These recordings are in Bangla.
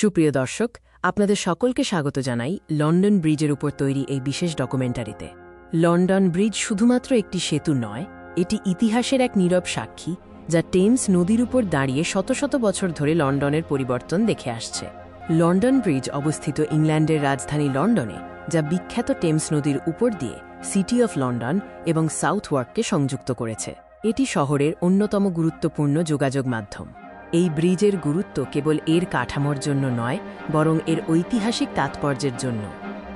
সুপ্রিয় দর্শক, আপনাদের সকলকে স্বাগত জানাই লন্ডন ব্রিজের উপর তৈরি এই বিশেষ ডকুমেন্টারিতে। লন্ডন ব্রিজ শুধুমাত্র একটি সেতু নয়, এটি ইতিহাসের এক নীরব সাক্ষী যা টেমস নদীর উপর দাঁড়িয়ে শত শত বছর ধরে লন্ডনের পরিবর্তন দেখে আসছে। লন্ডন ব্রিজ অবস্থিত ইংল্যান্ডের রাজধানী লন্ডনে, যা বিখ্যাত টেমস নদীর উপর দিয়ে সিটি অফ লন্ডন এবং সাউথওয়ার্ককে সংযুক্ত করেছে। এটি শহরের অন্যতম গুরুত্বপূর্ণ যোগাযোগ মাধ্যম। এই ব্রিজের গুরুত্ব কেবল এর কাঠামোর জন্য নয়, বরং এর ঐতিহাসিক তাৎপর্যের জন্য।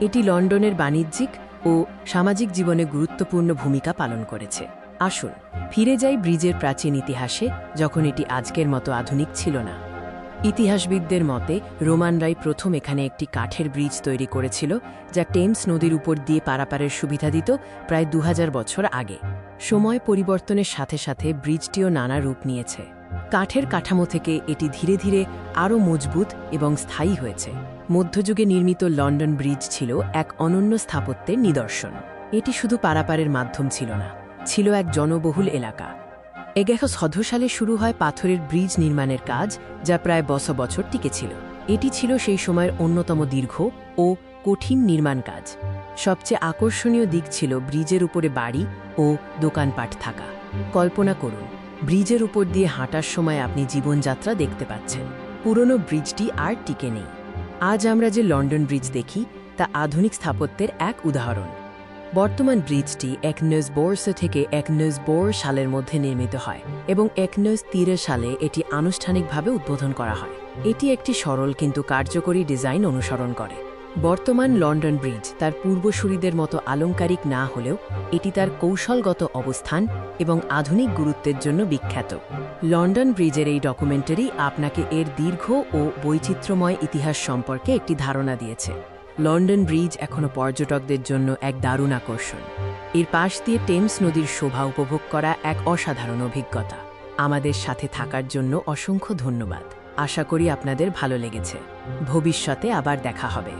এটি লন্ডনের বাণিজ্যিক ও সামাজিক জীবনে গুরুত্বপূর্ণ ভূমিকা পালন করেছে। আসুন ফিরে যাই ব্রিজের প্রাচীন ইতিহাসে, যখন এটি আজকের মতো আধুনিক ছিল না। ইতিহাসবিদদের মতে রোমানরাই প্রথম এখানে একটি কাঠের ব্রিজ তৈরি করেছিল, যা টেমস নদীর উপর দিয়ে পারাপারের সুবিধা দিত প্রায় 2000 বছর আগে। সময় পরিবর্তনের সাথে সাথে ব্রিজটিও নানা রূপ নিয়েছে। কাঠের কাঠামো থেকে এটি ধীরে ধীরে আরও মজবুত এবং স্থায়ী হয়েছে। মধ্যযুগে নির্মিত লন্ডন ব্রিজ ছিল এক অনন্য স্থাপত্যের নিদর্শন। এটি শুধু পারাপারের মাধ্যম ছিল না, ছিল এক জনবহুল এলাকা। 1100 সালে শুরু হয় পাথরের ব্রিজ নির্মাণের কাজ, যা প্রায় 20 বছর টিকেছিল। এটি ছিল সেই সময়ের অন্যতম দীর্ঘ ও কঠিন নির্মাণ কাজ। সবচেয়ে আকর্ষণীয় দিক ছিল ব্রিজের উপরে বাড়ি ও দোকানপাট থাকা। কল্পনা করুন, ব্রিজের উপর দিয়ে হাঁটার সময় আপনি জীবনযাত্রা দেখতে পাচ্ছেন। পুরনো ব্রিজটি আর টিকে নেই। আজ আমরা যে লন্ডন ব্রিজ দেখি, তা আধুনিক স্থাপত্যের এক উদাহরণ। বর্তমান ব্রিজটি 1912 থেকে 1914 সালের মধ্যে নির্মিত হয় এবং 1913 সালে এটি আনুষ্ঠানিকভাবে উদ্বোধন করা হয়। এটি একটি সরল কিন্তু কার্যকরী ডিজাইন অনুসরণ করে। বর্তমান লন্ডন ব্রিজ তার পূর্বসূরিদের মতো আলংকারিক না হলেও এটি তার কৌশলগত অবস্থান এবং আধুনিক গুরুত্বের জন্য বিখ্যাত। লন্ডন ব্রিজের এই ডকুমেন্টারি আপনাকে এর দীর্ঘ ও বৈচিত্র্যময় ইতিহাস সম্পর্কে একটি ধারণা দিয়েছে। লন্ডন ব্রিজ এখনও পর্যটকদের জন্য এক দারুণ আকর্ষণ। এর পাশ দিয়ে টেমস নদীর শোভা উপভোগ করা এক অসাধারণ অভিজ্ঞতা। আমাদের সাথে থাকার জন্য অসংখ্য ধন্যবাদ। আশা করি আপনাদের ভালো লেগেছে। ভবিষ্যতে আবার দেখা হবে।